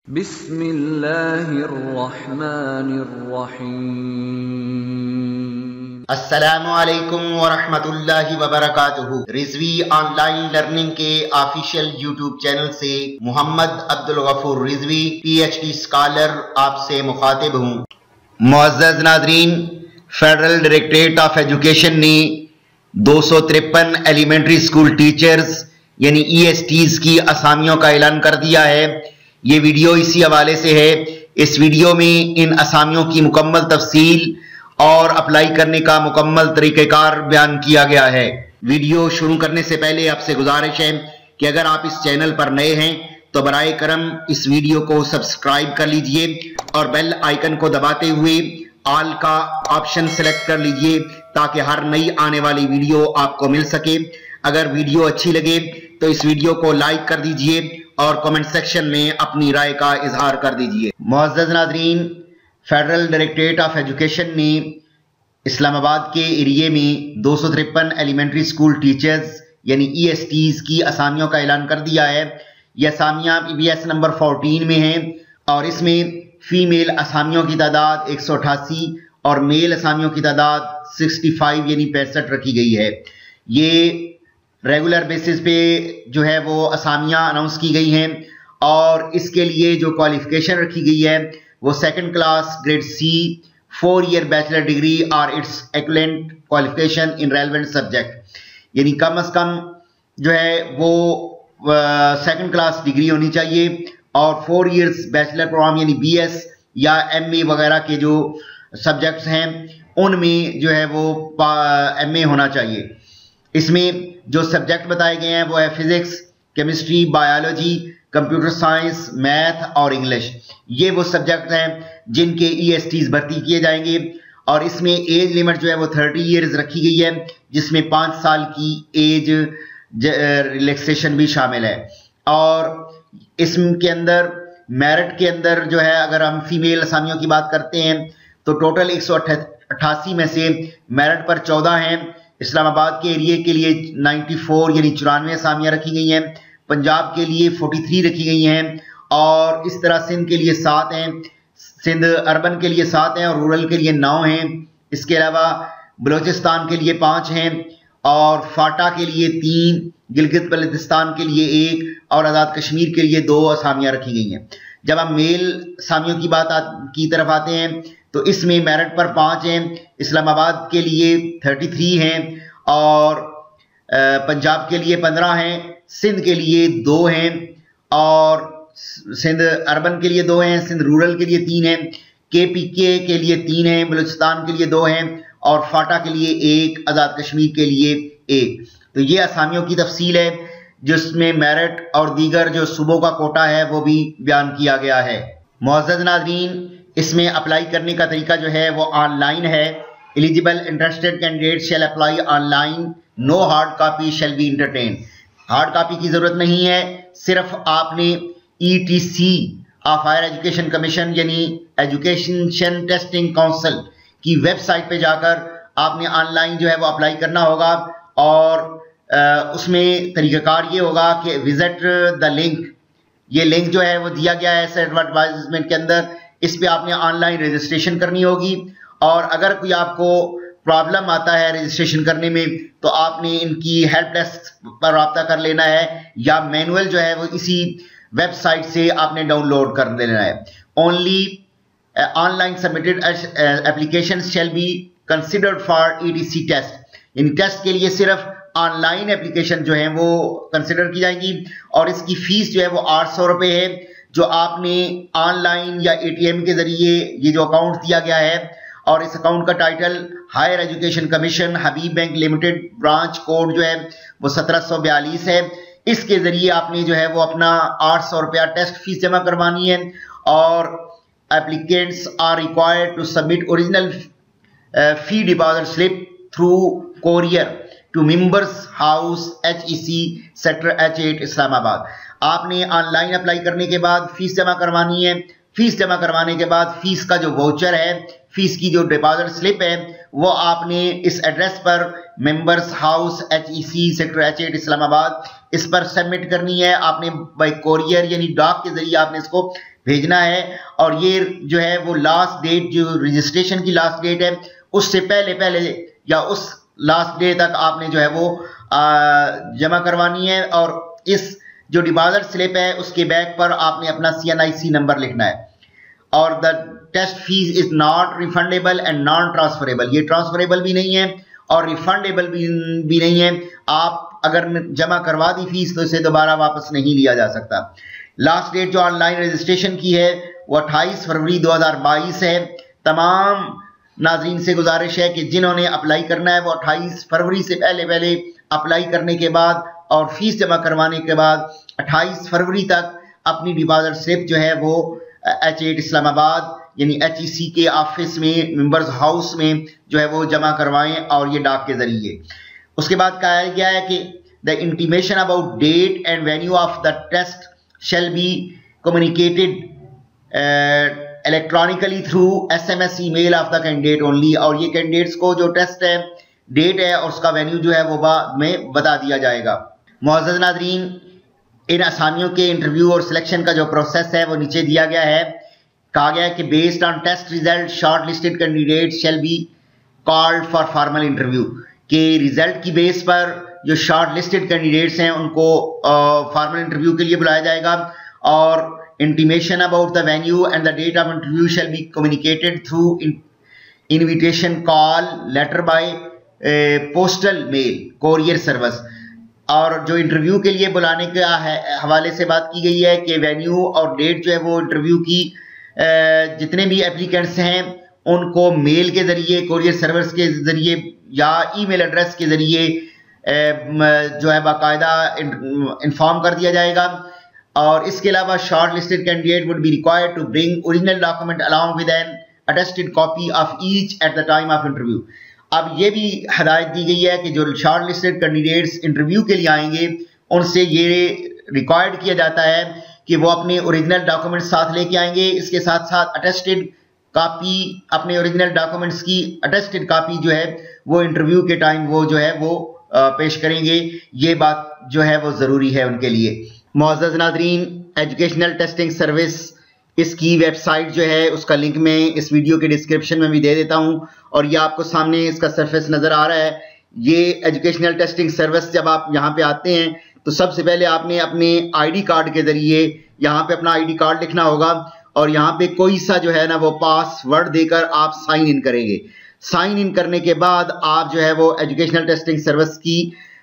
बिस्मिल्लाहिर्रहमानिर्रहीम। अस्सलामु अलैकुम वरहमतुल्लाहि वबरकातुहू। रिजवी ऑनलाइन लर्निंग के ऑफिशियल यूट्यूब चैनल से मोहम्मद अब्दुल गफूर रिजवी PhD स्कॉलर आपसे मुखातिब हूँ। मुअज़्ज़ज़ नाज़रीन, फेडरल डायरेक्टरेट ऑफ एजुकेशन ने 253 एलिमेंट्री स्कूल टीचर्स यानी ESTs की असामियों का ऐलान कर दिया है। ये वीडियो इसी हवाले से है। इस वीडियो में इन असामियों की मुकम्मल तफसील और अप्लाई करने का मुकम्मल तरीक़ेकार बयान किया गया है। वीडियो शुरू करने से पहले आपसे गुजारिश है कि अगर आप इस चैनल पर नए हैं तो बराए करम इस वीडियो को सब्सक्राइब कर लीजिए और बेल आइकन को दबाते हुए ऑल का ऑप्शन सेलेक्ट कर लीजिए ताकि हर नई आने वाली वीडियो आपको मिल सके। अगर वीडियो अच्छी लगे तो इस वीडियो को लाइक कर दीजिए और कमेंट सेक्शन में अपनी राय का इजहार कर दीजिए। मुअज़्ज़ज़ नाज़रीन, फेडरल डायरेक्टरेट ऑफ एजुकेशन ने इस्लामाबाद के एरिए में 253 एलिमेंट्री स्कूल टीचर्स यानी ESTs की असामियों का ऐलान कर दिया है। ये असामियाँ PBS नंबर 14 में हैं और इसमें फीमेल असामियों की तादाद 188 और मेल असामियों की तादाद 65 यानी 65 रखी गई है। ये रेगुलर बेसिस पे जो है वो असामियाँ अनाउंस की गई हैं और इसके लिए जो क्वालिफिकेशन रखी गई है वो second class grade C 4-year bachelor degree और its equivalent qualification in relevant subject, यानी कम से कम जो है वो सेकंड क्लास डिग्री होनी चाहिए और 4 years बैचलर प्रोग्राम यानी BS या MA वगैरह के जो सब्जेक्ट्स हैं उनमें जो है वो MA होना चाहिए। इसमें जो सब्जेक्ट बताए गए हैं वो है physics, chemistry, biology, computer science, math और इंग्लिश। ये वो सब्जेक्ट हैं जिनके ESTs भर्ती किए जाएंगे और इसमें एज लिमिट जो है वो 30 years रखी गई है, जिसमें 5 साल की एज रिलैक्सेशन भी शामिल है। और इसके अंदर मेरिट के अंदर जो है अगर हम फीमेल असामियों की बात करते हैं तो टोटल 188 में से मेरिट पर 14 हैं। इस्लामाबाद के एरिए के लिए 94 यानी 94 असामियाँ रखी गई हैं, पंजाब के लिए 43 रखी गई हैं और इस तरह सिंध के लिए 7 हैं, सिंध अर्बन के लिए 7 हैं और रूरल के लिए 9 हैं। इसके अलावा बलूचिस्तान के लिए 5 हैं और फाटा के लिए 3, गिलगित बल्तिस्तान के लिए 1 और आज़ाद कश्मीर के लिए 2 असामियाँ रखी गई हैं। जब हम मेल असामियों की बात की तरफ आते हैं तो इसमें मेरिट पर 5 हैं, इस्लामाबाद के लिए 33 हैं और पंजाब के लिए 15 हैं, सिंध के लिए 2 हैं और सिंध अर्बन के लिए 2 हैं, सिंध रूरल के लिए 3 हैं, KPK के लिए 3 हैं, बलूचिस्तान के लिए 2 हैं और फाटा के लिए 1, आज़ाद कश्मीर के लिए 1। तो ये असामियों की तफसील है जिसमें मेरिट और दीगर जो सूबों का कोटा है वो भी बयान किया गया है। मुअज़्ज़ज़ नाज़रीन, इसमें अप्लाई करने का तरीका जो है वो ऑनलाइन है। Eligible interested candidate shall apply online, no hard copy shall be entertain. Hard copy की ज़रूरत नहीं है, सिर्फ आपने ETC of higher education commission यानी एजुकेशन टेस्टिंग काउंसिल की वेबसाइट पे जाकर आपने ऑनलाइन जो है वो अप्लाई करना होगा और उसमें तरीक़ाकार ये होगा कि विजिट द लिंक, ये लिंक जो है वो दिया गया है एडवर्टाइजमेंट के अंदर, इस पे आपने ऑनलाइन रजिस्ट्रेशन करनी होगी और अगर कोई आपको प्रॉब्लम आता है रजिस्ट्रेशन करने में तो आपने इनकी हेल्प डेस्क पर रब्ता कर लेना है या मैनुअल जो है वो इसी वेबसाइट से आपने डाउनलोड कर लेना है। Only online submitted application shall be considered for ETC test, यानी टेस्ट के लिए सिर्फ ऑनलाइन एप्लीकेशन जो है वो कंसिडर की जाएगी और इसकी फीस जो है वो 800 रुपये है, जो आपने ऑनलाइन या ATM के जरिए ये जो अकाउंट दिया गया है और इस अकाउंट का टाइटल हायर एजुकेशन कमीशन हबीब बैंक लिमिटेड, ब्रांच कोड जो है वो 1742 है। इसके जरिए आपने जो है वो अपना 800 रुपया टेस्ट फीस जमा करवानी है और applicants are required to submit original fee deposit slip through courier to members house HEC sector H8 Islamabad. आपने ऑनलाइन अप्लाई करने के बाद फीस जमा करवानी है। फीस जमा करवाने के बाद फीस का जो वाउचर है, फीस की जो डिपॉजिट स्लिप है वो आपने इस एड्रेस पर members house HEC sector H8 Islamabad इस पर सबमिट करनी है, आपने बाय कोरियर यानी डाक के जरिए आपने इसको भेजना है। और ये जो है वो लास्ट डेट, जो रजिस्ट्रेशन की लास्ट डेट है, उससे पहले या उस लास्ट डे तक आपने जो है वो जमा करवानी है। और इस जो डिपॉजिट स्लिप है उसके बैक पर आपने अपना CNIC नंबर लिखना है। और the test fee is not refundable and non transferable, ये ट्रांसफरेबल भी नहीं है और रिफंडेबल भी नहीं है। आप अगर जमा करवा दी फीस तो इसे दोबारा वापस नहीं लिया जा सकता। लास्ट डेट जो ऑनलाइन रजिस्ट्रेशन की है वो 28 फरवरी 2022 है। तमाम नाज़रीन से गुजारिश है कि जिन्होंने अप्लाई करना है वो 28 फरवरी से पहले अप्लाई करने के बाद और फीस जमा करवाने के बाद 28 फरवरी तक अपनी डिपॉजिट स्लिप जो है वो H8 इस्लामाबाद यानी HEC के ऑफिस में, मेंबर्स हाउस में जो है वो जमा करवाएं और ये डाक के जरिए। उसके बाद कहा गया है कि the intimation about date and venue of the test shall be communicated electronically through SMS email of the candidate only. और ये कैंडिडेट्स को जो टेस्ट है, डेट है और उसका वेन्यू जो है वो बाद में बता दिया जाएगा। मुअज़्ज़ज़ नाज़रीन, इन असामियों के इंटरव्यू और सिलेक्शन का जो प्रोसेस है वो नीचे दिया गया है। कहा गया है कि based on test result short listed candidate shall be called for formal interview, के रिजल्ट की बेस पर जो शॉर्ट लिस्टेड कैंडिडेट्स हैं उनको फॉर्मल इंटरव्यू के लिए बुलाया जाएगा। और intimation about the venue and the date of interview shall be communicated through invitation call letter by postal mail courier service. और जो इंटरव्यू के लिए बुलाने के हवाले से बात की गई है कि वेन्यू और डेट जो है वो इंटरव्यू की जितने भी एप्लीकेंट्स हैं उनको मेल के ज़रिए, कोरियर सर्विस के ज़रिए या ईमेल एड्रेस के ज़रिए जो है बाकायदा इन्फॉर्म कर दिया जाएगा। और इसके अलावा short listed candidate would be required to bring original document along with an attested copy of each at the time of interview. अब ये भी हदायत दी गई है कि जो शॉर्ट लिस्टेड कैंडिडेट्स इंटरव्यू के लिए आएंगे उनसे ये रिक्वायर्ड किया जाता है कि वो अपने ओरिजिनल डॉक्यूमेंट साथ लेके आएंगे। इसके साथ साथ अटेस्टेड कॉपी, अपने ओरिजिनल डॉक्यूमेंट्स की अटेस्टेड कॉपी जो है वो इंटरव्यू के टाइम वो जो है वो पेश करेंगे। ये बात जो है वो ज़रूरी है उनके लिए। मुअज़्ज़ज़ नाज़रीन, एजुकेशनल टेस्टिंग सर्विस, इसकी वेबसाइट जो है उसका लिंक मैं इस वीडियो के डिस्क्रिप्शन में भी दे देता हूं और ये आपको सामने इसका सरफेस नज़र आ रहा है। ये एजुकेशनल टेस्टिंग सर्विस, जब आप यहाँ पे आते हैं तो सबसे पहले आपने अपने ID कार्ड के ज़रिए यहाँ पे अपना ID कार्ड लिखना होगा और यहाँ पे कोई सा जो है ना वो पासवर्ड देकर आप साइन इन करेंगे। साइन इन करने के बाद आप जो है वो एजुकेशनल टेस्टिंग सर्विस की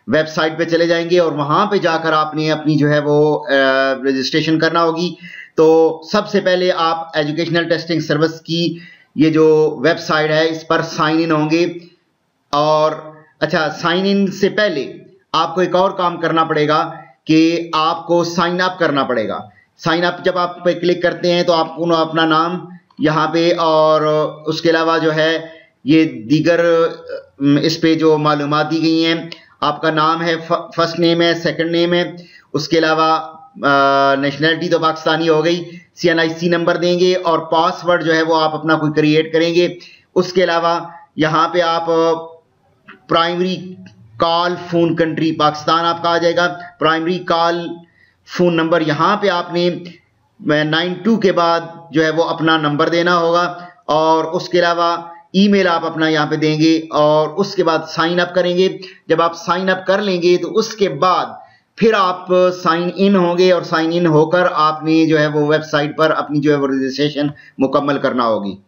वेबसाइट पे चले जाएंगे और वहाँ पे जाकर आपने अपनी जो है वो रजिस्ट्रेशन करना होगी। तो सबसे पहले आप एजुकेशनल टेस्टिंग सर्विस की ये जो वेबसाइट है इस पर साइन इन होंगे। और अच्छा, साइन इन से पहले आपको एक और काम करना पड़ेगा कि आपको साइन अप करना पड़ेगा। साइन अप जब आप पे क्लिक करते हैं तो आपको अपना नाम यहाँ पे और उसके अलावा जो है ये दीगर इस पे जो मालूमात दी गई हैं, आपका नाम है, फर्स्ट नेम है, सेकंड नेम है, उसके अलावा नेशनलिटी तो पाकिस्तानी हो गई, CNIC नंबर देंगे और पासवर्ड जो है वो आप अपना कोई क्रिएट करेंगे। उसके अलावा यहाँ पे आप primary call phone country Pakistan आपका आ जाएगा। प्राइमरी कॉल फोन नंबर यहाँ पे आपने 92 के बाद जो है वो अपना नंबर देना होगा और उसके अलावा ईमेल आप अपना यहाँ पे देंगे और उसके बाद साइन अप करेंगे। जब आप साइन अप कर लेंगे तो उसके बाद फिर आप साइन इन होंगे और साइन इन होकर आपने जो है वो वेबसाइट पर अपनी जो है वो रजिस्ट्रेशन मुकम्मल करना होगी।